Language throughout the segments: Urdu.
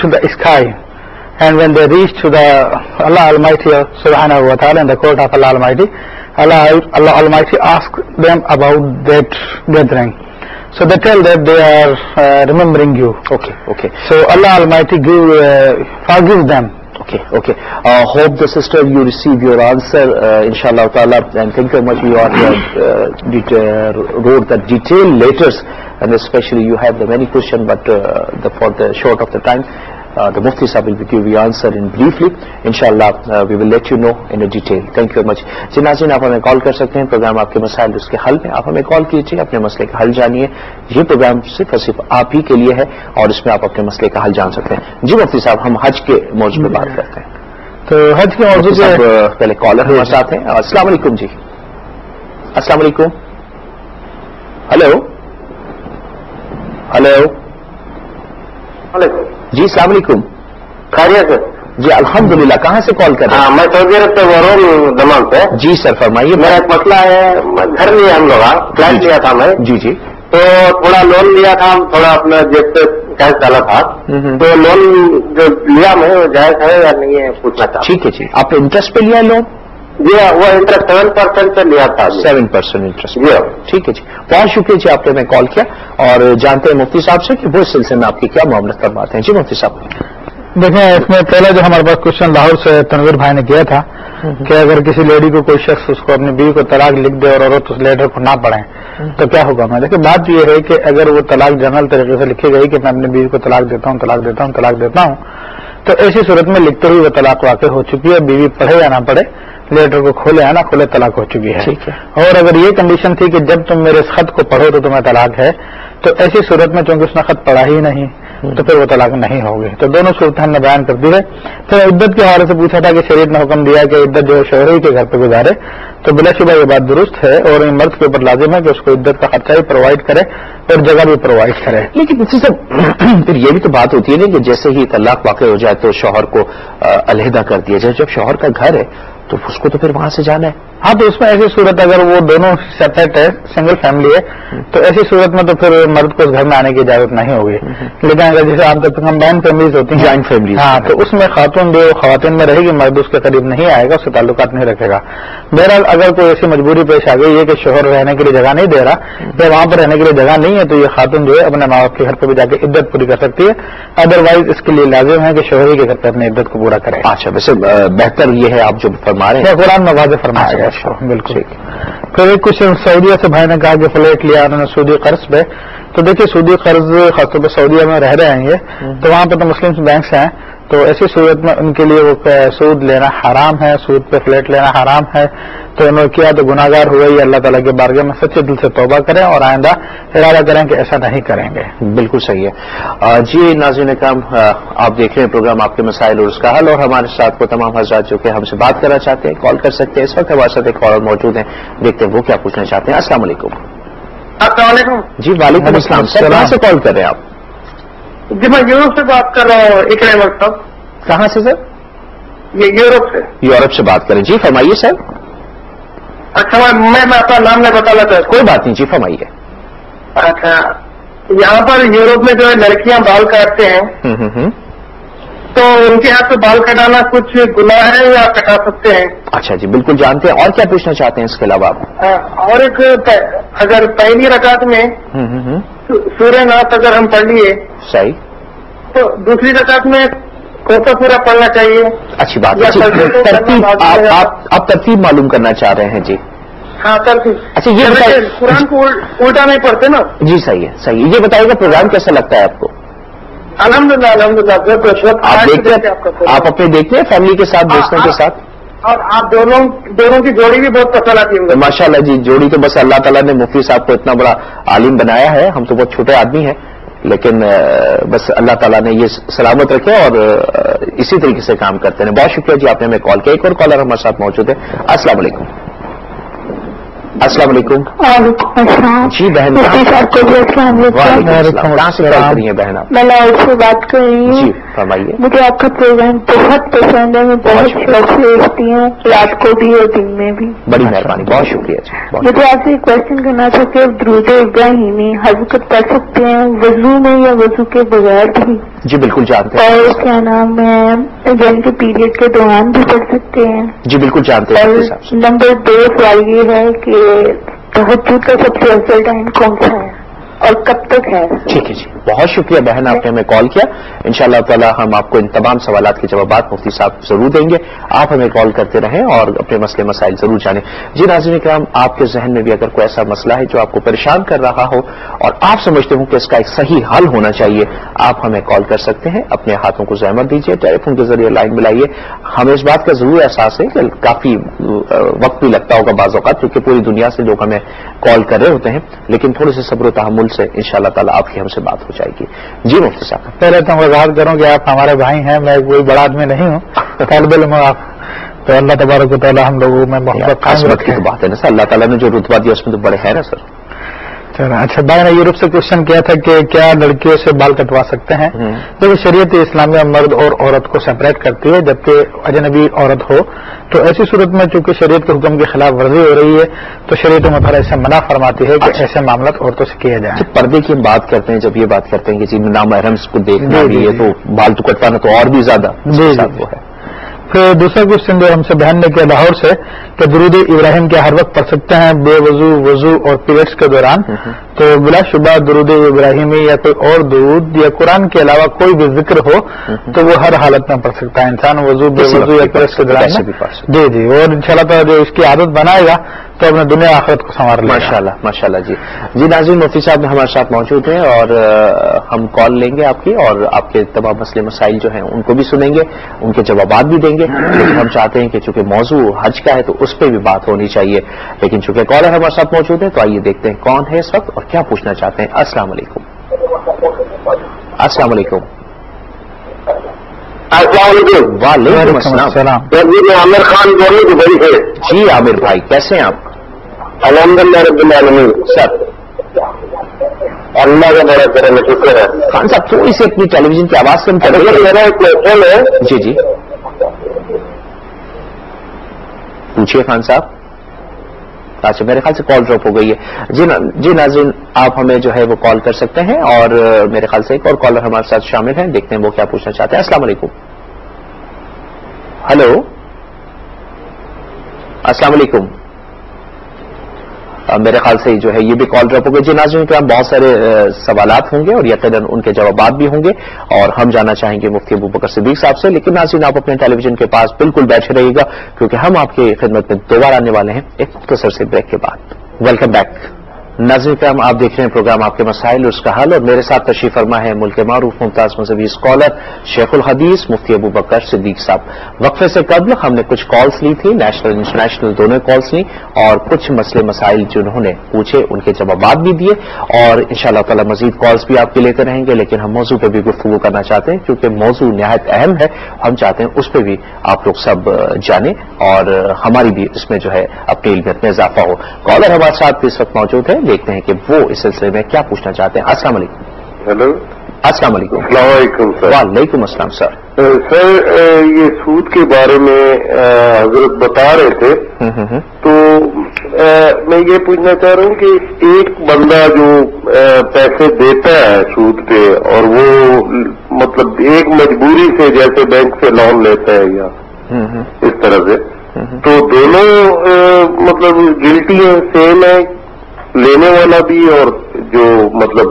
to the sky. And when they reach to the Allah Almighty Subhanahu wa Ta'ala in the court of Allah Almighty, Allah Almighty asks them about that gathering. So they tell that they are remembering you. Okay. So Allah Almighty forgives them. Okay. Hope the sister you receive your answer, inshallah ta'ala, and thank you very much. You wrote the detailed letters, and especially you have the many questions, but for the short of the time, the Mufti Sahib will give you answer in briefly. Inshallah, we will let you know in a detail. Thank you very much. جی ناظرین, آپ ہمیں کال کر سکتے ہیں پروگرام آپ کے مسائل اس کے حل میں. آپ ہمیں کال کیجیے, اپنے مسئلے کا حل جانیے. یہ پروگرام صرف اور صرف آپ ہی کے لیے ہے اور اس میں آپ اپنے مسئلے کا حل جان سکتے ہیں. جی مفتی صاحب, ہم حج کے موضوع پہ بات کرتے ہیں. تو حج کے موضوع سے پہلے کالر ہمارے ساتھ ہیں. السلام علیکم. جی السلام علیکم. ہلو. جی السلام علیکم. خیریت ہے؟ جی الحمدللہ. کہاں سے کال کر رہے ہیں؟ میں سعودی عرب سے بول رہا ہوں, دمام سے. جی سر فرمائیے. میرا ایک مسئلہ ہے, گھر لیا ہم لوگ, فلیٹ لیا تھا میں. جی تو تھوڑا لون لیا تھا, تھوڑا اپنا جیب سے کیش ڈالا تھا. تو لون جو لیا میں جائز ہے یا نہیں ہے پوچھنا چاہتا. ٹھیک ہے. جی آپ نے انٹرسٹ پہ لیا لون؟ جی وہ انٹرسٹ 7% پہ لیا تھا. 7% انٹرسٹ. جی ٹھیک ہے. جی بہت شکریہ. جی آپ نے میں کال کیا اور جانتے ہیں مفتی صاحب سے کہ وہ اس سلسلے میں آپ کی کیا معاملت فرماتے ہیں. جی مفتی صاحب. دیکھیں, اس میں پہلا جو ہمارے پاس کوشچن لاہور سے تنویر بھائی نے کیا تھا کہ اگر کسی لیڈی کو کوئی شخص اس کو اپنی بیوی کو طلاق لکھ دے اور عورت اس لیٹر کو نہ پڑھیں تو کیا ہوگا. میں دیکھیں, بات یہ ہے کہ اگر وہ طلاق جنرل طریقے سے لکھی گئی کہ میں اپنی بیوی کو طلاق دیتا ہوں, تو ایسی صورت میں لکھتے ہوئے وہ طلاق واقع ہو چکی ہے. بیوی پڑھے یا نہ پڑھے, لیٹر کو کھولے یا نہ کھولے, طلاق ہو چکی ہے. اور اگر یہ کنڈیشن تھی کہ جب تم میرے خط کو پڑھو تو تمہیں طلاق ہے, تو ایسی صورت میں چونکہ اس نے خط پڑھا ہی نہیں تو پھر وہ طلاق نہیں ہوگی. تو دونوں صورتیں ہم نے بیان کر دی ہے. پھر عدت کے حوالے سے پوچھا تھا کہ شریعت نے حکم دیا کہ عدت جو ہے شوہر کے گھر پہ گزارے, تو بلا شبہ یہ بات درست ہے اور مرد کے اوپر لازم ہے کہ اس کو عدت کا خرچہ بھی پرووائڈ کرے اور جگہ بھی پرووائڈ کرے. لیکن اسی سے پھر یہ بھی تو بات ہوتی ہے نا کہ جیسے ہی طلاق واقع ہو جائے تو شوہر کو علیحدہ کر دیا جائے. جب شوہر کا گھر ہے تو اس کو تو پھر وہاں سے جانا ہے. ہاں, تو اس میں ایسی صورت اگر وہ دونوں سیپریٹ ہے, سنگل فیملی ہے, تو ایسی صورت میں تو پھر مرد کو اس گھر میں آنے کی اجازت نہیں ہوگی. لیکن اگر جیسے آپ تک کمبائن فیملیز ہوتی ہیں, جوائنٹ فیملیز, ہاں, تو اس میں خاتون جو خواتین میں رہے گی, مرد اس کے قریب نہیں آئے گا, اس سے تعلقات نہیں رکھے گا. بہرحال اگر کوئی ایسی مجبوری پیش آ گئی ہے کہ شوہر رہنے کے لیے جگہ نہیں دے رہا یا وہاں پر رہنے کے لیے جگہ نہیں ہے, تو یہ خاتون جو ہے اپنے ماں باپ کے گھر پہ بھی جا کے عدت پوری کر سکتی ہے. ادروائز اس کے لیے لازم ہے کہ شوہر کے گھر پہ اپنی عدت کو پورا کرے. اچھا, ویسے بہتر یہ ہے آپ جو فرما رہے ہیں, قرآن میں واضح فرمایا گیا. بالکل. پھر ایک کچھ سعودیہ سے بھائی نے کہا کہ فلیٹ لیا انہوں نے سعودی قرض پہ. تو دیکھیے, سعودی قرض خاص طور پہ سعودیہ میں رہ رہے ہیں یہ, تو وہاں پہ تو مسلم بینکس ہیں, تو ایسی صورت میں ان کے لیے وہ سود لینا حرام ہے, سود پہ فلیٹ لینا حرام ہے. تو انہوں نے کیا تو گناہ گار ہوئے, یہ اللہ تعالیٰ کے بارگاہ میں سچے دل سے توبہ کریں اور آئندہ ارادہ کریں کہ ایسا نہیں کریں گے. بالکل صحیح ہے. جی ناظرین اکرام, آپ دیکھ رہے ہیں پروگرام آپ کے مسائل اور اس کا حل, اور ہمارے ساتھ وہ تمام حضرات جو کہ ہم سے بات کرنا چاہتے ہیں کال کر سکتے ہیں. اس وقت ہمارے ساتھ ایک کالر موجود ہیں, دیکھتے ہیں وہ کیا پوچھنا چاہتے ہیں. السلام علیکم. السلام علیکم. جی وعلیکم السلام. سر کہاں سے کال کر رہے ہیں آپ؟ جی میں یورپ سے بات کر رہا ہوں. اکرم صاحب. کہاں سے سر؟ یہ یورپ سے. یورپ سے بات کریں. جی فرمائیے سر. اچھا, میں اپنا نام نہیں بتانا چاہتا. کوئی بات نہیں, جی فرمائیے. اچھا, یہاں پر یورپ میں جو ہے لڑکیاں بال کاٹتے ہیں, تو ان کے ہاتھ سے بال کٹانا کچھ گناہ ہے یا کٹا سکتے ہیں؟ اچھا جی بالکل جانتے ہیں. اور کیا پوچھنا چاہتے ہیں اس کے علاوہ آپ؟ اور ایک, اگر پہلی رکعت میں سورہ ناس اگر ہم پڑھ لیے صحیح, تو دوسری رکعت میں کون سا پورا پڑھنا چاہیے؟ اچھی بات ہے. ترتیب آپ ترتیب معلوم کرنا چاہ رہے ہیں. جی ہاں ترتیب. اچھا یہ بتائیے, قرآن کو الٹا نہیں پڑھتے نا. جی صحیح ہے, صحیح. یہ بتائیے گا پروگرام کیسا لگتا ہے آپ کو؟ الحمدللہ آپ اپنے دیکھتے ہیں فیملی کے ساتھ, دوستوں کے ساتھ, اور آپ دونوں کی جوڑی بھی بہت پسند آتی ہے ماشاء اللہ. جی جوڑی تو بس اللہ تعالیٰ نے مفتی صاحب کو اتنا بڑا عالم بنایا ہے, ہم تو بہت چھوٹے آدمی ہیں, لیکن بس اللہ تعالیٰ نے یہ سلامت رکھے اور اسی طریقے سے کام کرتے ہیں. بہت شکریہ جی, آپ نے ہمیں کال کیا. ایک اور کالر ہمارے ساتھ موجود ہے. السلام علیکم. السلام علیکم. جی بہن, کہاں سے کال کر رہی ہیں بہن آپ؟ میں لاہور سے بات کر رہی ہوں. جی فرمائیے. مجھے آپ کا پروگرام بہت پسند ہے, میں بہت شوق سے دیکھتی ہوں, رات کو بھی اور دن میں بھی. بڑی مہربانی, بہت شکریہ جی. مجھے آپ سے ایک کوشچن کرنا تھا کہ درود ابراہیمی ہر وقت پڑھ سکتے ہیں وضو میں یا وضو کے بغیر بھی؟ جی بالکل جانتے ہیں. اور کیا نام ہے جن کے پیریڈ کے دوران بھی پڑھ سکتے ہیں؟ جی بالکل جانتے ہیں. اور نمبر 2 سوال یہ ہے کہ تہجد کا سب سے افضل ٹائم کون سا ہے اور کب تک ہے؟ ٹھیک ہے جی, بہت شکریہ بہن, آپ نے ہمیں کال کیا. انشاءاللہ تعالی ہم آپ کو ان تمام سوالات کے جوابات مفتی صاحب ضرور دیں گے. آپ ہمیں کال کرتے رہیں اور اپنے مسئلے مسائل ضرور جانیں. جی ناظرین کرام, آپ کے ذہن میں بھی اگر کوئی ایسا مسئلہ ہے جو آپ کو پریشان کر رہا ہو اور آپ سمجھتے ہوں کہ اس کا ایک صحیح حل ہونا چاہیے, آپ ہمیں کال کر سکتے ہیں. اپنے ہاتھوں کو زحمت دیجیے, ٹیلی فون کے ذریعے لائن ملائیے. ہمیں اس بات کا ضرور احساس ہے کہ کافی وقت بھی لگتا ہوگا بعض اوقات, کیونکہ پوری دنیا سے لوگ ہمیں کال کر رہے ہوتے ہیں, لیکن تھوڑے سے صبر و تحمل سے انشاءاللہ تعالی آپ کی ہم سے بات ہو جائے گی. جی مفتی صاحب, پہلے تو میں وضاحت کروں کہ آپ ہمارے بھائی ہیں, میں کوئی بڑا آدمی نہیں ہوں, طالب علم ہوں آپ, تو اللہ تبارک و تعالیٰ ہم لوگوں میں محبت قائم رکھے. کی تو بات ہے نا سر, اللہ تعالیٰ نے جو رتبہ دیا اس میں تو بڑے ہیں نا سر. اچھا, بھائی نے یورپ سے کوشچن کیا تھا کہ کیا لڑکیوں سے بال کٹوا سکتے ہیں؟ دیکھیے شریعت اسلامیہ مرد اور عورت کو سپریٹ کرتی ہے, جبکہ اجنبی عورت ہو تو ایسی صورت میں چونکہ شریعت کے حکم کی خلاف ورزی ہو رہی ہے تو شریعت مطالعہ سے منع فرماتی ہے کہ ایسے معاملات عورتوں سے کیے جائیں. پردے کی ہم بات کرتے ہیں, جب یہ بات کرتے ہیں کہ جی نامحرم کو دیکھنا بھی ہے تو بال تو کٹوانا تو اور بھی زیادہ وہ ہے. پھر دوسرا کوشچن جو ہم سے بہن نے کیا لاہور سے کہ درود ابراہیم کیا ہر وقت پڑھ سکتے ہیں بے وضو, وضو اور پیریڈس کے دوران؟ تو بلا شبہ درود ابراہیمی یا کوئی اور درود یا قرآن کے علاوہ کوئی بھی ذکر ہو تو وہ ہر حالت میں پڑھ سکتا ہے انسان, وضو بے وضو یا پیریڈس کے دوران. جی جی, اور انشاءاللہ تعالی جو اس کی عادت بنائے گا تو اپنے دنیا آخرت کو سنوار لے گا. ماشاءاللہ ماشاءاللہ. جی جی ناظرین, مفتی صاحب ہمارے ساتھ موجود ہیں اور ہم کال لیں گے آپ کی, اور آپ کے تمام مسئلے مسائل جو ہیں ان کو بھی سنیں گے, ان کے جوابات بھی دیں گے. لیکن ہم چاہتے ہیں کہ چونکہ موضوع حج کا ہے تو اس پہ بھی بات ہونی چاہیے, لیکن چونکہ کالر ہمارے ساتھ موجود ہیں تو آئیے دیکھتے ہیں کون ہے اس وقت اور کیا پوچھنا چاہتے ہیں. السلام علیکم. السلام علیکم. السلام علیکم. وعلیکم السلام. میں عامر خان بول دبئی سے. جی عامر بھائی, کیسے ہیں آپ؟ الحمدللہ رب العالمین. سر اللہ کا بڑا کرم ہے, شکر ہے. خان صاحب تھوڑی سی اپنی ٹیلی ویژن کی آواز کم کریں. میرا ایک کوشچن ہے. جی جی پوچھیے خان صاحب. اچھا میرے خیال سے کال ڈراپ ہو گئی ہے. جی ناظرین, آپ ہمیں جو ہے وہ کال کر سکتے ہیں, اور میرے خیال سے ایک اور کالر ہمارے ساتھ شامل ہیں, دیکھتے ہیں وہ کیا پوچھنا چاہتے ہیں. السلام علیکم. ہلو السلام علیکم. میرے خیال سے جو ہے یہ بھی کال ڈراپ ہو گئی. جی ناظرین کرام, بہت سارے سوالات ہوں گے اور یقیناً ان کے جوابات بھی ہوں گے, اور ہم جاننا چاہیں گے مفتی ابوبکر صدیق صاحب سے. لیکن ناظرین آپ اپنے ٹیلی ویژن کے پاس بالکل بیٹھے رہیے گا, کیونکہ ہم آپ کی خدمت میں دوبارہ آنے والے ہیں ایک مختصر سے بریک کے بعد. Welcome back. ناظرین کرام, آپ دیکھ رہے ہیں پروگرام آپ کے مسائل اور اس کا حل, اور میرے ساتھ تشریف فرما ہے ملک کے معروف ممتاز مذہبی اسکالر شیخ الحدیث مفتی ابوبکر صدیق صاحب. وقفے سے قبل ہم نے کچھ کالز لی تھی, نیشنل انٹرنیشنل دونوں کالز لی, اور کچھ مسئلے مسائل جنہوں نے پوچھے ان کے جوابات بھی دیے, اور انشاءاللہ تعالی مزید کالز بھی آپ کے لیتے رہیں گے. لیکن ہم موضوع پہ بھی گفتگو کرنا چاہتے ہیں کیونکہ موضوع نہایت اہم ہے, ہم چاہتے ہیں اس پہ بھی آپ لوگ سب جانیں اور ہماری بھی اس میں جو ہے اپنی علمیت میں اضافہ ہو. کالر ہمارے ساتھ اس وقت موجود ہے, دیکھتے ہیں کہ وہ اس سلسلے میں کیا پوچھنا چاہتے ہیں. السلام علیکم. ہیلو. السلام علیکم. السلام علیکم سر. وعلیکم السلام سر. سر یہ سود کے بارے میں حضرت بتا رہے تھے, تو میں یہ پوچھنا چاہ رہا ہوں کہ ایک بندہ جو پیسے دیتا ہے سود پہ, اور وہ مطلب ایک مجبوری سے جیسے بینک سے لون لیتا ہے یا اس طرح سے, تو دونوں مطلب گلٹی ہیں, سیم ہے, لینے والا بھی اور جو مطلب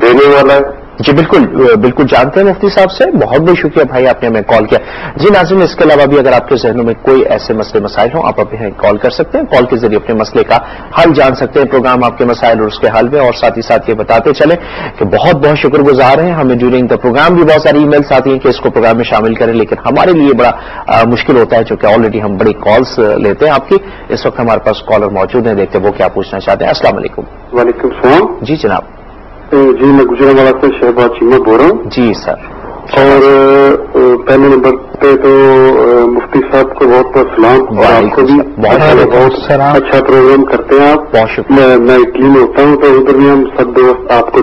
دینے والا ہے؟ جی بالکل بالکل جانتے ہیں مفتی صاحب سے. بہت بہت شکریہ بھائی, آپ نے ہمیں کال کیا. جی ناظرین, اس کے علاوہ بھی اگر آپ کے ذہنوں میں کوئی ایسے مسئلے مسائل ہوں, آپ ابھی کال کر سکتے ہیں. کال کے ذریعے اپنے مسئلے کا حل جان سکتے ہیں. پروگرام آپ کے مسائل اور اس کے حل میں, اور ساتھ ہی ساتھ یہ بتاتے چلیں کہ بہت بہت شکر گزار ہیں, ہمیں ڈیورنگ دا پروگرام بھی بہت ساری ای میلس آتی ہیں کہ اس کو پروگرام میں شامل کریں, لیکن ہمارے لیے بڑا مشکل ہوتا ہے چونکہ آلریڈی ہم بڑی کالس لیتے ہیں آپ کی. اس وقت ہمارے پاس کالر موجود ہیں, دیکھتے ہیں وہ کیا پوچھنا چاہتے ہیں. السلام علیکم. وعلیکم السلام. جی جناب. جی میں گجرانوالہ سے شہباز چیمہ بول رہا ہوں. جی سر. اور پہلے نمبر پہ تو مفتی صاحب کو بہت بہت سلام, اور آپ کو بھی بہت اچھا پروگرام کرتے ہیں آپ. بہت شکریہ. میں اٹلی میں ہوتا ہوں تو ادھر بھی ہم سب دوست آپ کو